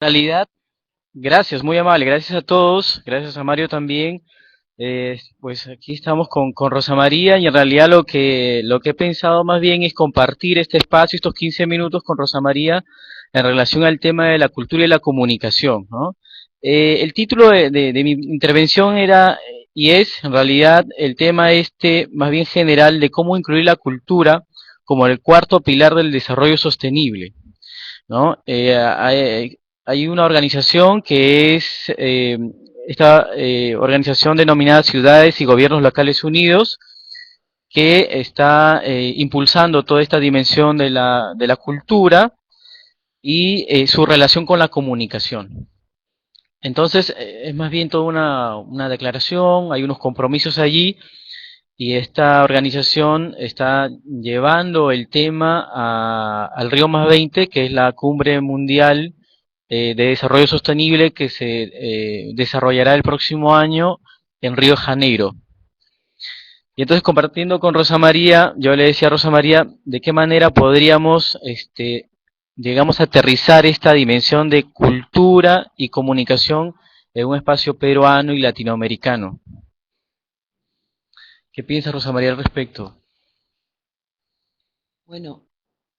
Realidad, gracias, muy amable, gracias a todos, gracias a Mario también. Pues aquí estamos con Rosa María y en realidad lo que he pensado más bien es compartir este espacio, estos 15 minutos con Rosa María en relación al tema de la cultura y la comunicación, ¿no? El título de mi intervención era y es en realidad el tema este más bien general de cómo incluir la cultura como el cuarto pilar del desarrollo sostenible. ¿No? Hay una organización que es esta organización denominada Ciudades y Gobiernos Locales Unidos, que está impulsando toda esta dimensión de la cultura y su relación con la comunicación. Entonces, es más bien toda una declaración, hay unos compromisos allí y esta organización está llevando el tema al Río Más 20, que es la cumbre mundial de desarrollo sostenible que se desarrollará el próximo año en Río de Janeiro. Y entonces compartiendo con Rosa María, yo le decía a Rosa María de qué manera podríamos, digamos, aterrizar esta dimensión de cultura y comunicación en un espacio peruano y latinoamericano. ¿Qué piensa Rosa María al respecto? Bueno,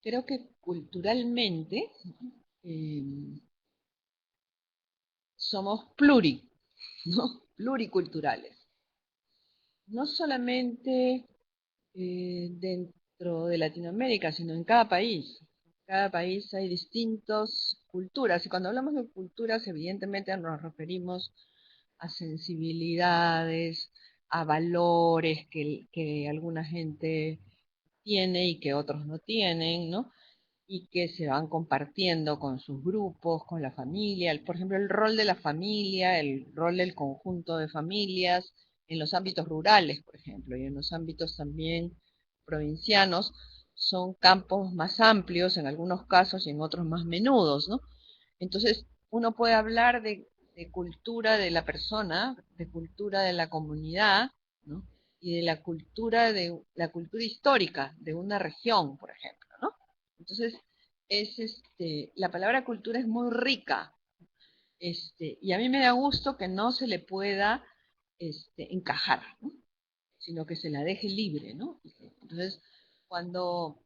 creo que culturalmente eh, somos ¿no? Pluriculturales. No solamente dentro de Latinoamérica, sino en cada país. En cada país hay distintas culturas y cuando hablamos de culturas, evidentemente nos referimos a sensibilidades, a valores que alguna gente tiene y que otros no tienen, ¿no? Y que se van compartiendo con sus grupos, con la familia, por ejemplo, el rol de la familia, el rol del conjunto de familias, en los ámbitos rurales, por ejemplo, y en los ámbitos también provincianos, son campos más amplios en algunos casos y en otros más menudos, ¿no? Entonces, uno puede hablar de cultura de la persona, de cultura de la comunidad, ¿no? Y de la cultura histórica de una región, por ejemplo, ¿no? Entonces, la palabra cultura es muy rica, y a mí me da gusto que no se le pueda encajar, ¿no? Sino que se la deje libre, ¿no? Entonces, cuando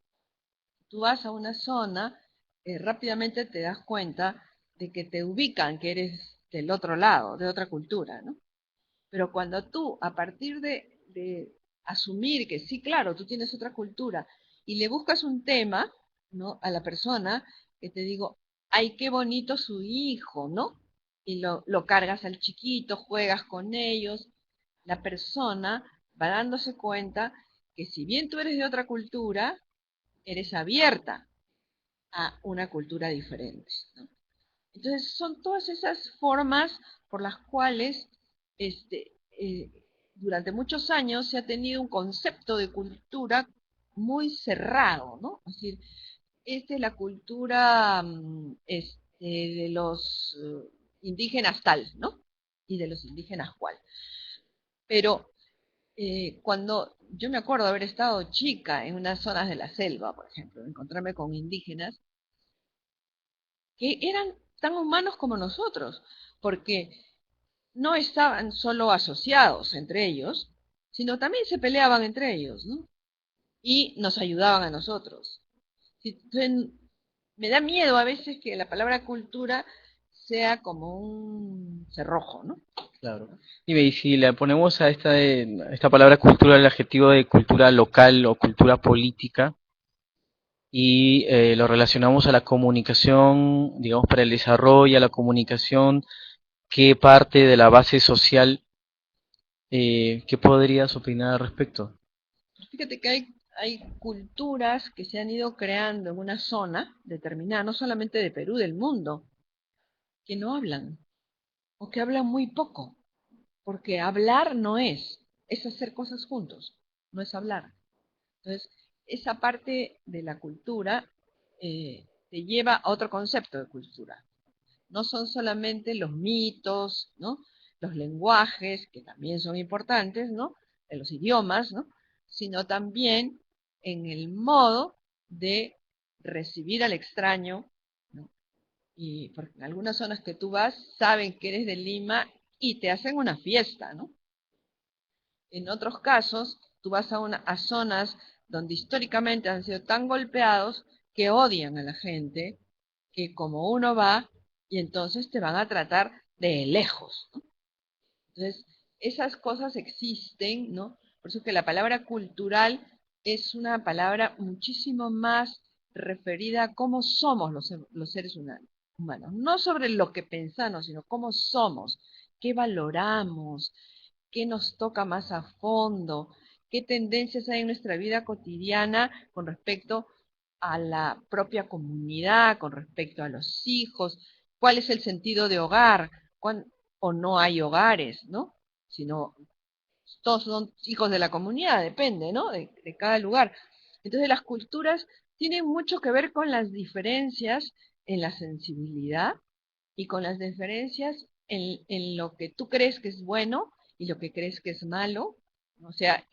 tú vas a una zona, rápidamente te das cuenta de que te ubican que eres del otro lado, de otra cultura, ¿no? Pero cuando tú, a partir de asumir que sí, claro, tú tienes otra cultura y le buscas un tema, ¿no? A la persona, que te digo, ay, qué bonito su hijo, ¿no? Y lo cargas al chiquito, juegas con ellos, la persona va dándose cuenta que si bien tú eres de otra cultura, eres abierta a una cultura diferente, ¿no? Entonces, son todas esas formas por las cuales durante muchos años se ha tenido un concepto de cultura muy cerrado, ¿no? Es decir, esta es la cultura de los indígenas tal, ¿no? Y de los indígenas cual. Pero cuando yo me acuerdo haber estado chica en unas zonas de la selva, por ejemplo, encontrarme con indígenas que eran tan humanos como nosotros, porque no estaban solo asociados entre ellos, sino también se peleaban entre ellos, ¿no? Y nos ayudaban a nosotros. Entonces, me da miedo a veces que la palabra cultura sea como un cerrojo, ¿no? Claro. Dime, y si le ponemos a esta palabra cultura el adjetivo de cultura local o cultura política y lo relacionamos a la comunicación, digamos, para el desarrollo, a la comunicación, ¿qué parte de la base social, qué podrías opinar al respecto? Fíjate que hay culturas que se han ido creando en una zona determinada, no solamente de Perú, del mundo, que no hablan o que hablan muy poco, porque hablar no es hacer cosas juntos, no es hablar. Entonces, esa parte de la cultura te lleva a otro concepto de cultura. No son solamente los mitos, ¿no? Los lenguajes, que también son importantes, ¿no? En los idiomas, ¿no? Sino también en el modo de recibir al extraño, ¿no? Y porque en algunas zonas que tú vas, saben que eres de Lima y te hacen una fiesta, ¿no? En otros casos, tú vas a zonas donde históricamente han sido tan golpeados que odian a la gente, que como uno va, y entonces te van a tratar de lejos, ¿no? Entonces, esas cosas existen, ¿no? Por eso que la palabra cultural es una palabra muchísimo más referida a cómo somos los seres humanos. No sobre lo que pensamos, sino cómo somos, qué valoramos, qué nos toca más a fondo, qué tendencias hay en nuestra vida cotidiana con respecto a la propia comunidad, con respecto a los hijos, cuál es el sentido de hogar, o no hay hogares, ¿no? Sino todos son hijos de la comunidad, depende, ¿no? De cada lugar. Entonces las culturas tienen mucho que ver con las diferencias en la sensibilidad y con las diferencias en lo que tú crees que es bueno y lo que crees que es malo, o sea,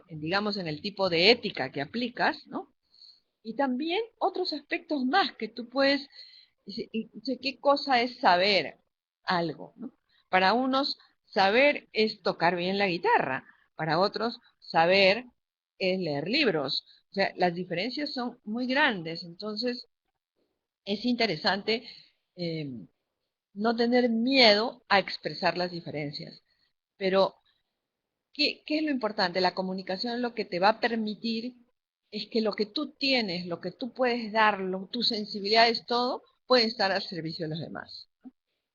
digamos, en el tipo de ética que aplicas, ¿no? Y también otros aspectos más que tú puedes, qué cosa es saber algo, ¿no? Para unos, saber es tocar bien la guitarra, para otros, saber es leer libros. O sea, las diferencias son muy grandes, entonces es interesante eh, no tener miedo a expresar las diferencias. Pero, ¿qué es lo importante? La comunicación lo que te va a permitir es que lo que tú tienes, lo que tú puedes dar, tu sensibilidad es todo, puede estar al servicio de los demás.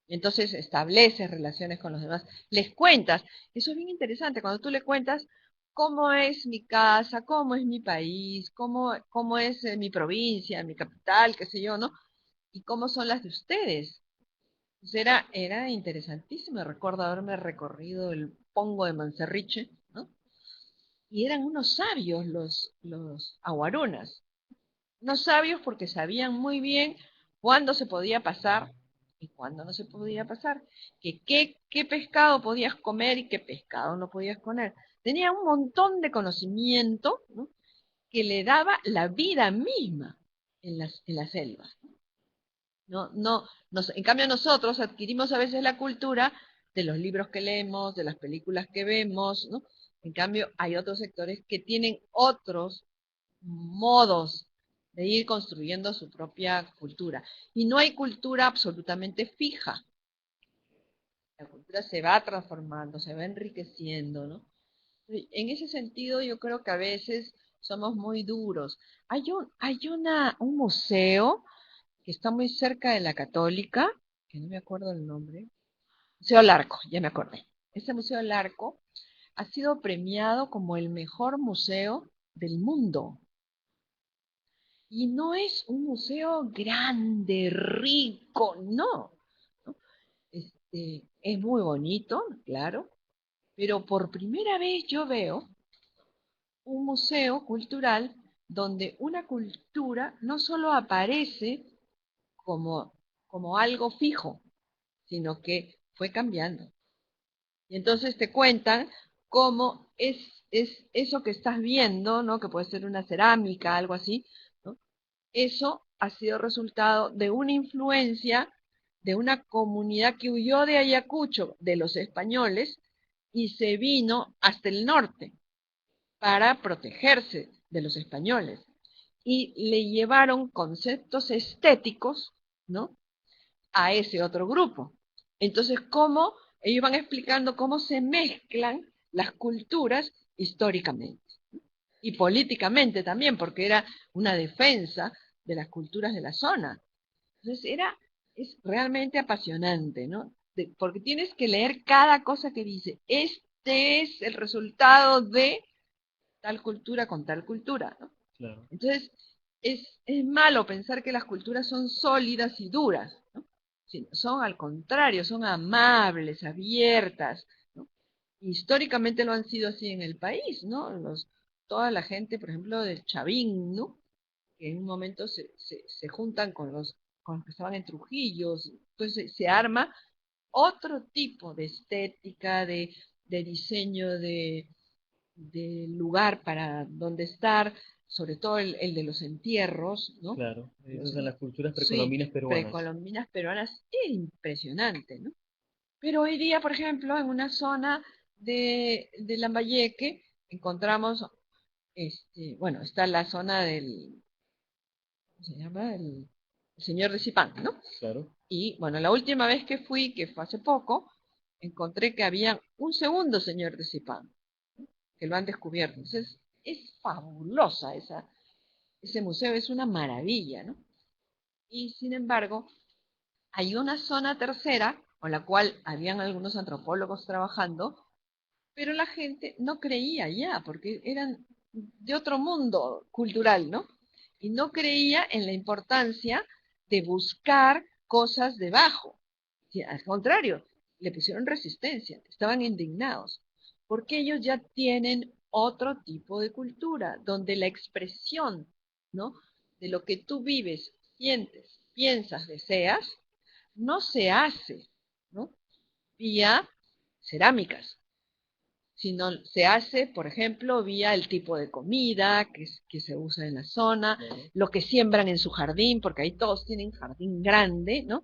Y entonces estableces relaciones con los demás, les cuentas. Eso es bien interesante, cuando tú le cuentas cómo es mi casa, cómo es mi país, cómo es mi provincia, mi capital, qué sé yo, ¿no? Y cómo son las de ustedes. Pues era interesantísimo, recuerdo haberme recorrido el Pongo de Mancerriche, ¿no? Y eran unos sabios los aguarunas, unos sabios porque sabían muy bien cuándo se podía pasar y cuándo no se podía pasar, que qué pescado podías comer y qué pescado no podías comer. Tenía un montón de conocimiento, ¿no? Que le daba la vida misma en la selva. No, no, en cambio nosotros adquirimos a veces la cultura de los libros que leemos, de las películas que vemos, ¿no? En cambio hay otros sectores que tienen otros modos de ir construyendo su propia cultura. Y no hay cultura absolutamente fija. La cultura se va transformando, se va enriqueciendo, ¿no? En ese sentido yo creo que a veces somos muy duros. Un museo que está muy cerca de la Católica, que no me acuerdo el nombre, Museo Larco, ya me acordé. Ese Museo Larco ha sido premiado como el mejor museo del mundo. Y no es un museo grande, rico, no. ¿No? Es muy bonito, claro, pero por primera vez yo veo un museo cultural donde una cultura no solo aparece como, como algo fijo, sino que fue cambiando. Y entonces te cuentan cómo es eso que estás viendo, ¿no? Que puede ser una cerámica, algo así, ¿no? Eso ha sido resultado de una influencia de una comunidad que huyó de Ayacucho, de los españoles, y se vino hasta el norte para protegerse de los españoles. Y le llevaron conceptos estéticos, ¿no? A ese otro grupo. Entonces, ¿cómo? Ellos van explicando cómo se mezclan las culturas históricamente y políticamente también, porque era una defensa de las culturas de la zona. Entonces, es realmente apasionante, ¿no? Porque tienes que leer cada cosa que dice. Este es el resultado de tal cultura con tal cultura, ¿no? Claro. Entonces, es malo pensar que las culturas son sólidas y duras, ¿no? Son al contrario, son amables, abiertas, ¿no? Históricamente lo han sido así en el país, ¿no? Toda la gente, por ejemplo, del Chavín, ¿no? Que en un momento se juntan con los que estaban en Trujillo, entonces se arma otro tipo de estética, de diseño de lugar para donde estar, sobre todo el de los entierros, ¿no? Claro, esas son las culturas Sí, precolombinas peruanas. precolombinas peruanas, es impresionante, ¿no? Pero hoy día, por ejemplo, en una zona de Lambayeque encontramos, bueno, está la zona del, ¿cómo se llama? El Señor de Zipán, ¿no? Claro. Y bueno, la última vez que fui, que fue hace poco, encontré que había un segundo Señor de Zipán, que lo han descubierto. Entonces, es fabulosa ese museo, es una maravilla, ¿no? Y sin embargo, hay una zona tercera con la cual habían algunos antropólogos trabajando, pero la gente no creía ya, porque eran de otro mundo cultural, ¿no? Y no creía en la importancia de buscar cosas debajo. Sí, al contrario, le pusieron resistencia, estaban indignados, porque ellos ya tienen otro tipo de cultura, donde la expresión, ¿no? De lo que tú vives, sientes, piensas, deseas, no se hace, ¿no? Vía cerámicas, sino se hace, por ejemplo, vía el tipo de comida que se usa en la zona, lo que siembran en su jardín, porque ahí todos tienen jardín grande, ¿no?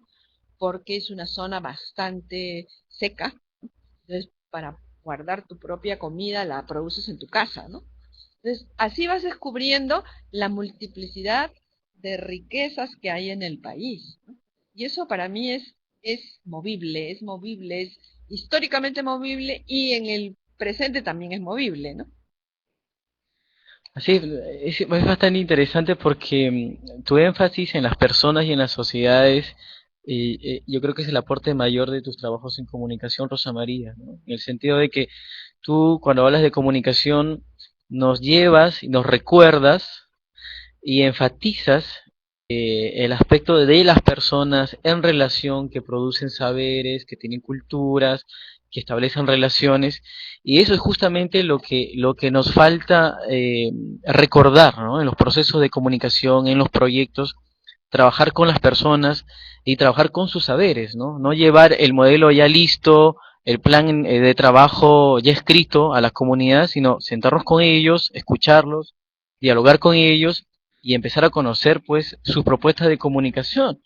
Porque es una zona bastante seca, entonces para guardar tu propia comida la produces en tu casa, ¿no? Entonces, así vas descubriendo la multiplicidad de riquezas que hay en el país, ¿no? Y eso para mí es movible, es históricamente movible y en el presente también es movible, ¿no? Así es bastante interesante porque tu énfasis en las personas y en las sociedades, yo creo que es el aporte mayor de tus trabajos en comunicación, Rosa María, ¿no? En el sentido de que tú, cuando hablas de comunicación, nos llevas y nos recuerdas y enfatizas el aspecto de las personas en relación, que producen saberes, que tienen culturas, que establecen relaciones, y eso es justamente lo que nos falta recordar, ¿no? En los procesos de comunicación, en los proyectos, trabajar con las personas y trabajar con sus saberes, ¿no? No llevar el modelo ya listo, el plan de trabajo ya escrito a la comunidad, sino sentarnos con ellos, escucharlos, dialogar con ellos y empezar a conocer pues sus propuestas de comunicación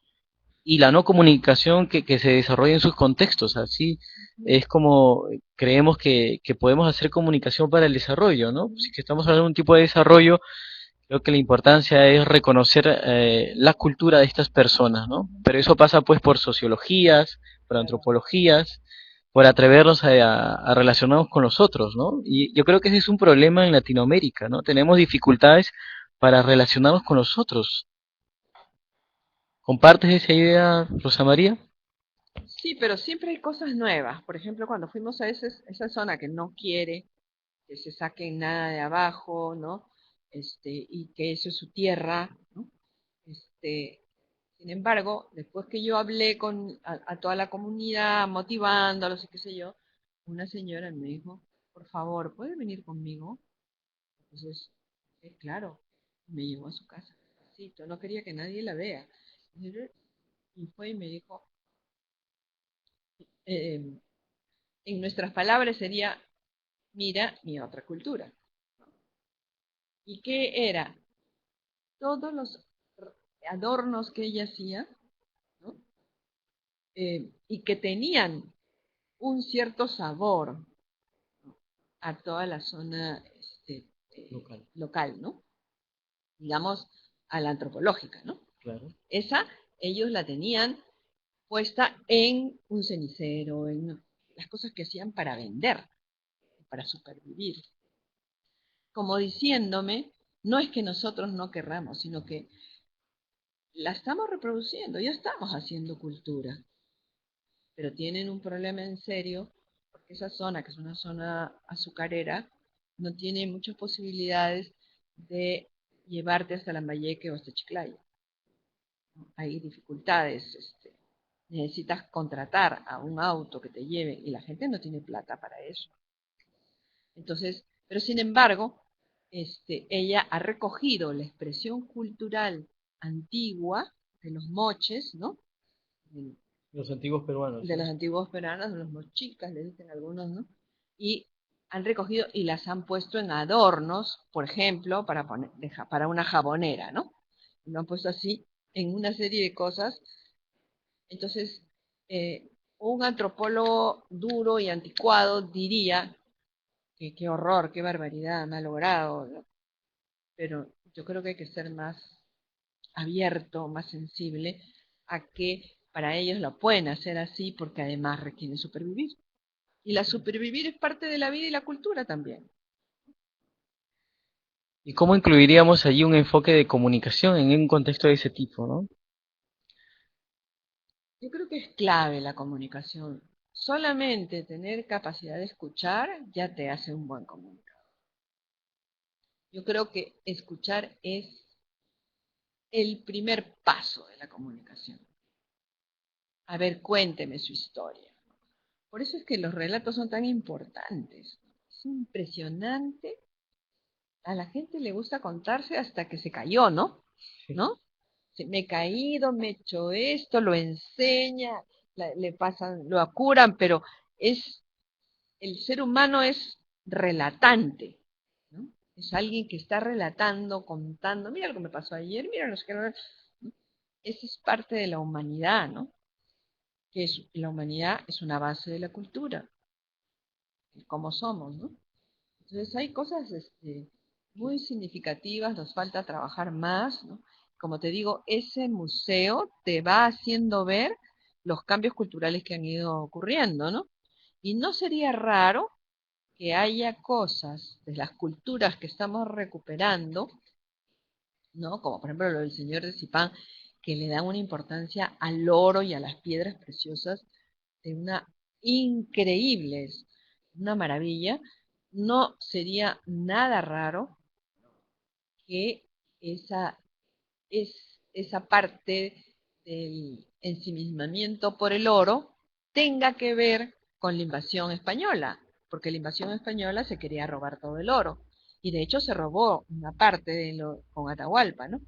y la no comunicación que se desarrolla en sus contextos. Así es como creemos que podemos hacer comunicación para el desarrollo, ¿no? Si que estamos hablando de un tipo de desarrollo, creo que la importancia es reconocer la cultura de estas personas, ¿no? Pero eso pasa pues por sociologías, por Claro. antropologías, por atrevernos a relacionarnos con los otros, ¿no? Y yo creo que ese es un problema en Latinoamérica, ¿no? Tenemos dificultades para relacionarnos con los otros. ¿Compartes esa idea, Rosa María? Sí, pero siempre hay cosas nuevas. Por ejemplo, cuando fuimos a esa zona que no quiere que se saquen nada de abajo, ¿no? Y que eso es su tierra, ¿no? Este, Sin embargo, después que yo hablé a toda la comunidad, motivándolos y qué sé yo, una señora me dijo, por favor, ¿puede venir conmigo? Entonces, claro, me llevó a su casa. Sí, no quería que nadie la vea. Y fue y me dijo, eh, en nuestras palabras sería, mira mi otra cultura. ¿Y qué era? Todos los adornos que ella hacía, ¿no? Y que tenían un cierto sabor a toda la zona Local, local, ¿no? Digamos, a la antropológica, ¿no? claro. Esa ellos la tenían puesta en un cenicero, en las cosas que hacían para vender, para supervivir. Como diciéndome, no es que nosotros no querramos, sino que la estamos reproduciendo, ya estamos haciendo cultura, pero tienen un problema en serio porque esa zona, que es una zona azucarera, no tiene muchas posibilidades de llevarte hasta Lambayeque o hasta Chiclayo. Hay dificultades, necesitas contratar a un auto que te lleve y la gente no tiene plata para eso. Entonces, pero sin embargo, ella ha recogido la expresión cultural antigua de los moches, ¿no? Los antiguos peruanos, De sí. los antiguos peruanos, de los mochicas, le dicen algunos, ¿no? Y han recogido y las han puesto en adornos, por ejemplo, para una jabonera, ¿no? Lo han puesto así en una serie de cosas. Entonces, un antropólogo duro y anticuado diría que qué horror, qué barbaridad, me ha logrado, ¿no? Pero yo creo que hay que ser más abierto, más sensible a que para ellos lo pueden hacer así porque además requieren supervivir. Y la supervivir es parte de la vida y la cultura también. ¿Y cómo incluiríamos allí un enfoque de comunicación en un contexto de ese tipo, ¿no? Yo creo que es clave la comunicación. Solamente tener capacidad de escuchar ya te hace un buen comunicador. Yo creo que escuchar es el primer paso de la comunicación. A ver, cuénteme su historia. Por eso es que los relatos son tan importantes. Es impresionante. A la gente le gusta contarse hasta que se cayó, ¿no? ¿No? Me he caído, me he hecho esto, lo enseña, le pasan, lo curan, pero es el ser humano es relatante, ¿no? Es alguien que está relatando, contando, mira lo que me pasó ayer, mira lo que... ¿no? Esa es parte de la humanidad, ¿no? Que es, la humanidad es una base de la cultura, cómo somos, ¿no? Entonces hay cosas muy significativas, nos falta trabajar más, ¿no? Como te digo, ese museo te va haciendo ver los cambios culturales que han ido ocurriendo, ¿no? Y no sería raro que haya cosas de las culturas que estamos recuperando, ¿no? Como por ejemplo lo del señor de Zipán, que le dan una importancia al oro y a las piedras preciosas de una increíbles, una maravilla. No sería nada raro que esa, esa parte del ensimismamiento por el oro tenga que ver con la invasión española, porque la invasión española se quería robar todo el oro, y de hecho se robó una parte con Atahualpa, ¿no?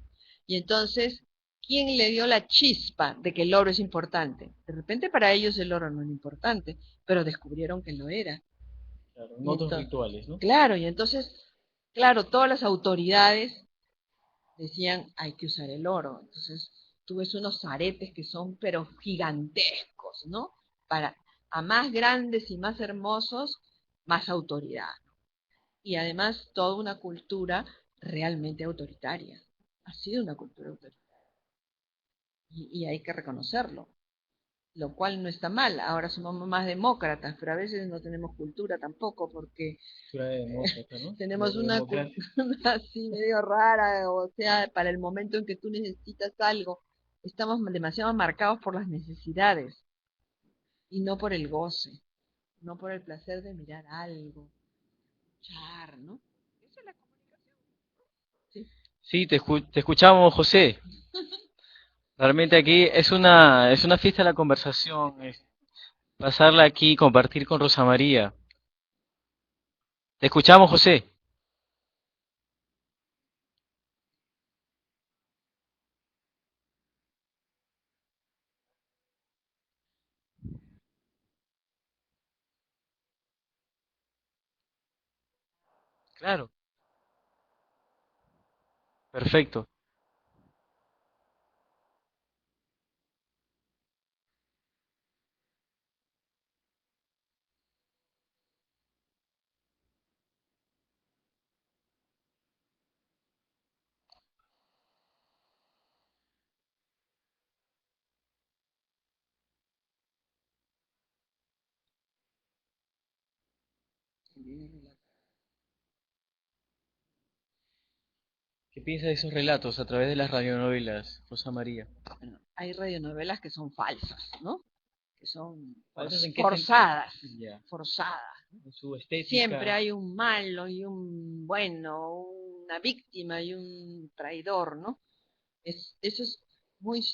Y entonces, ¿quién le dio la chispa de que el oro es importante? De repente para ellos el oro no era importante, pero descubrieron que lo era. Claro, en Y otros entonces, rituales, ¿no? claro, y entonces, claro, todas las autoridades decían hay que usar el oro. Entonces tú ves unos aretes que son pero gigantescos, ¿no? Para a más grandes y más hermosos, más autoridad. Y además toda una cultura realmente autoritaria. Ha sido una cultura autoritaria. Y hay que reconocerlo, lo cual no está mal. Ahora somos más demócratas, pero a veces no tenemos cultura tampoco porque Cultura demócrata, ¿no? tenemos una cultura Democracia. así medio rara, o sea, para el momento en que tú necesitas algo, estamos demasiado marcados por las necesidades y no por el goce, no por el placer de mirar algo, escuchar, ¿no? Esa es la comunicación. Sí. Sí, te escuchamos, José. Realmente aquí es una fiesta de la conversación, es pasarla aquí, compartir con Rosa María. Te escuchamos, José. Claro, perfecto. ¿Qué piensas de esos relatos a través de las radionovelas, Rosa María? Bueno, hay radionovelas que son falsas, ¿no? Que son ¿Falsas en qué sentido? forzadas, Ya, forzadas. en su Siempre estética. hay un malo y un bueno, una víctima y un traidor, ¿no? Eso es muy...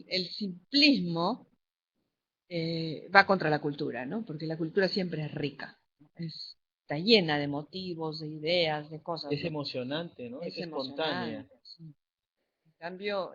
El simplismo va contra la cultura, ¿no? Porque la cultura siempre es rica, ¿no? Está llena de motivos, de ideas, de cosas, Es ¿no? emocionante, ¿no? Es Es espontánea. emocionante, sí. En cambio,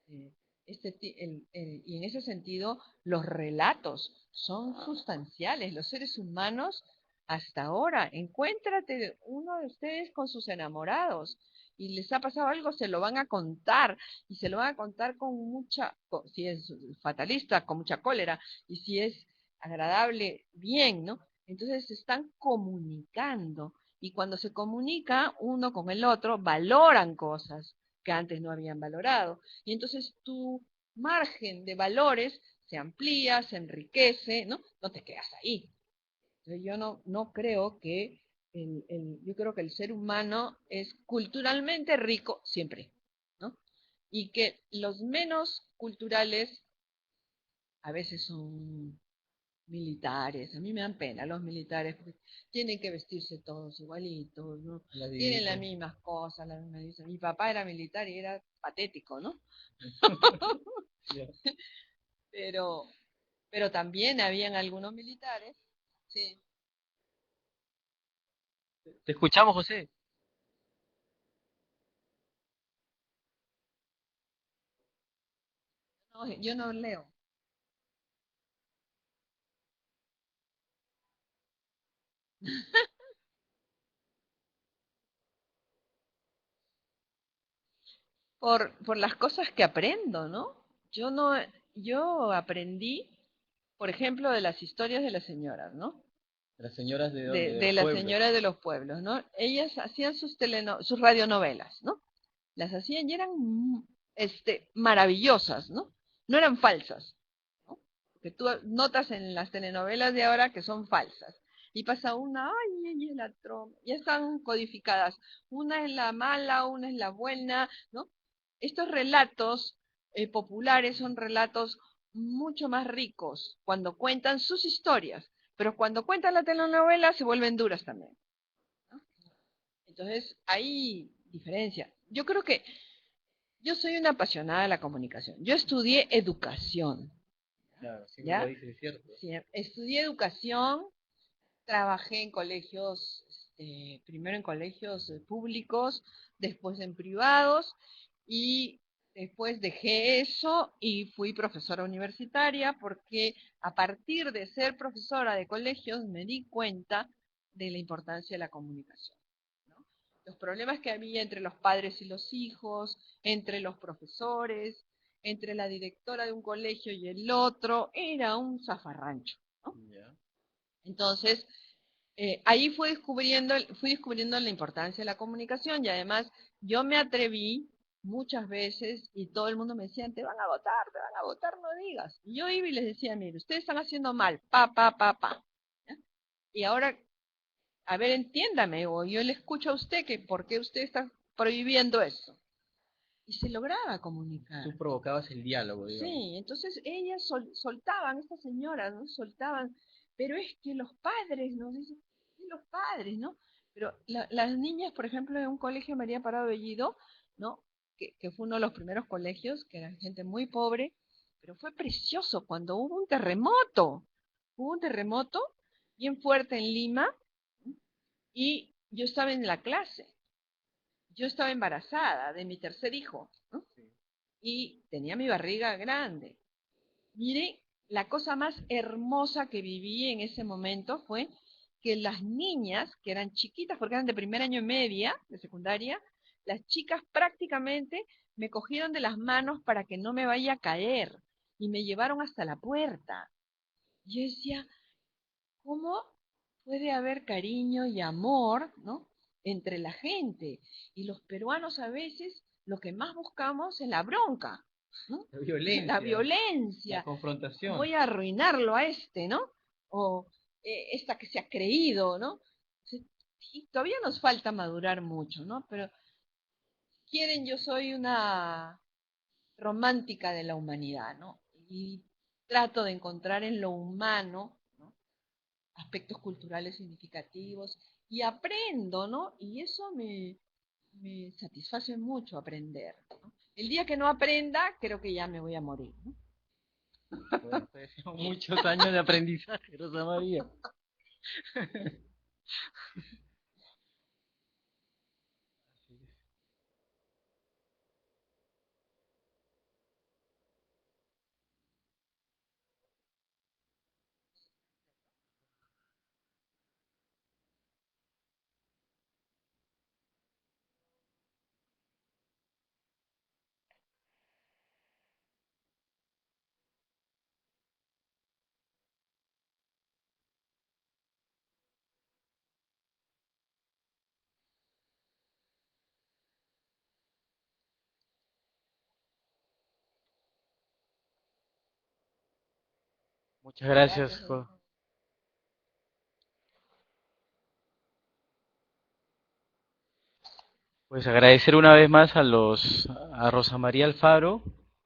y en ese sentido, los relatos son sustanciales. Los seres humanos hasta ahora. Encuéntrate uno de ustedes con sus enamorados y les ha pasado algo, se lo van a contar y se lo van a contar con mucha, si es fatalista, con mucha cólera y si es agradable, bien, ¿no? Entonces se están comunicando y cuando se comunica uno con el otro, valoran cosas que antes no habían valorado. Y entonces tu margen de valores se amplía, se enriquece, ¿no? No te quedas ahí. Entonces yo no creo que yo creo que el ser humano es culturalmente rico siempre, ¿no? Y que los menos culturales a veces son militares. A mí me dan pena los militares porque tienen que vestirse todos igualitos, ¿no? Tienen las mismas cosas, las mismas divisas. Mi papá era militar y era patético, ¿no? Pero, pero también habían algunos militares, sí. Te escuchamos, José. No, yo no leo. Por las cosas que aprendo, ¿no? Yo no, yo aprendí, por ejemplo, de las historias de las señoras, ¿no? Las señoras de dónde, de De los las pueblos. señoras de los pueblos, ¿no? Ellas hacían sus radionovelas, ¿no? Las hacían y eran maravillosas, ¿no? No eran falsas, ¿no? Porque tú notas en las telenovelas de ahora que son falsas. Y pasa una, ay, ella es la troma, ya están codificadas. Una es la mala, una es la buena, ¿no? Estos relatos populares son relatos mucho más ricos cuando cuentan sus historias, pero cuando cuentan la telenovela se vuelven duras también, ¿no? Entonces, hay diferencia. Yo creo que yo soy una apasionada de la comunicación. Yo estudié educación, Claro, siempre lo ¿ya? dices, es cierto. Sí, estudié educación, trabajé en colegios, primero en colegios públicos, después en privados y después dejé eso y fui profesora universitaria porque a partir de ser profesora de colegios me di cuenta de la importancia de la comunicación, ¿no? Los problemas que había entre los padres y los hijos, entre los profesores, entre la directora de un colegio y el otro, era un zafarrancho, ¿no? Ya. Entonces, ahí fui descubriendo la importancia de la comunicación y además yo me atreví muchas veces y todo el mundo me decía, te van a votar, no digas. Y yo iba y les decía, mire, ustedes están haciendo mal, pa. ¿Ya? Y ahora, a ver, entiéndame, o yo le escucho a usted que por qué usted está prohibiendo eso. Y se lograba comunicar. Tú provocabas el diálogo, digamos. Sí, entonces ellas soltaban, estas señoras, ¿no? Soltaban, pero es que los padres, nos dicen, sí, los padres, ¿no? Pero las niñas, por ejemplo, de un colegio María Parado Bellido, ¿no? Que fue uno de los primeros colegios, que eran gente muy pobre, pero fue precioso cuando hubo un terremoto bien fuerte en Lima, ¿no? Y yo estaba en la clase, yo estaba embarazada de mi tercer hijo, ¿no? Y tenía mi barriga grande. Mire, la cosa más hermosa que viví en ese momento fue que las niñas, que eran chiquitas, porque eran de primer año y media, de secundaria, las chicas prácticamente me cogieron de las manos para que no me vaya a caer y me llevaron hasta la puerta. Yo decía, ¿cómo puede haber cariño y amor, ¿no? Entre la gente? Y los peruanos a veces lo que más buscamos es la bronca, ¿no? La La violencia, la violencia. confrontación. Voy a arruinarlo a este, ¿no? O esta que se ha creído, ¿no? Sí, todavía nos falta madurar mucho, ¿no? Pero quieren, yo soy una romántica de la humanidad, ¿no? Y trato de encontrar en lo humano, ¿no? Aspectos culturales significativos y aprendo, ¿no? Y eso me satisface mucho aprender, ¿no? El día que no aprenda, creo que ya me voy a morir, ¿no? Bueno, pues, son muchos años de aprendizaje, Rosa María. Muchas gracias. Gracias, Alejandro. Pues agradecer una vez más a Rosa María Alfaro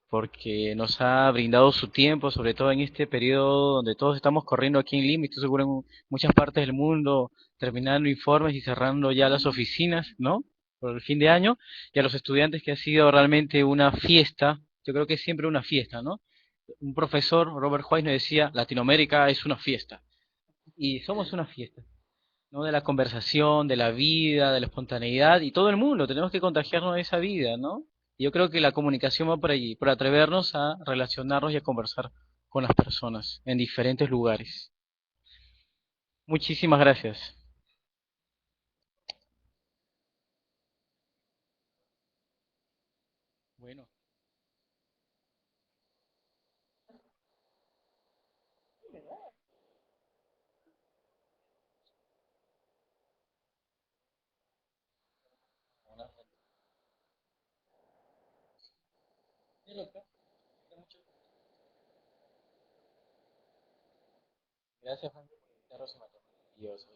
porque nos ha brindado su tiempo, sobre todo en este periodo donde todos estamos corriendo aquí en Lima y estoy seguro en muchas partes del mundo, terminando informes y cerrando ya las oficinas, ¿no? Por el fin de año, y a los estudiantes que ha sido realmente una fiesta, yo creo que es siempre una fiesta, ¿no? Un profesor, Robert White, nos decía, Latinoamérica es una fiesta, y somos una fiesta. ¿No? De la conversación, de la vida, de la espontaneidad y todo el mundo, tenemos que contagiarnos de esa vida, ¿no? Y yo creo que la comunicación va por allí, por atrevernos a relacionarnos y a conversar con las personas en diferentes lugares. Muchísimas gracias. Bueno, gracias, Juan, por invitarnos a Dios.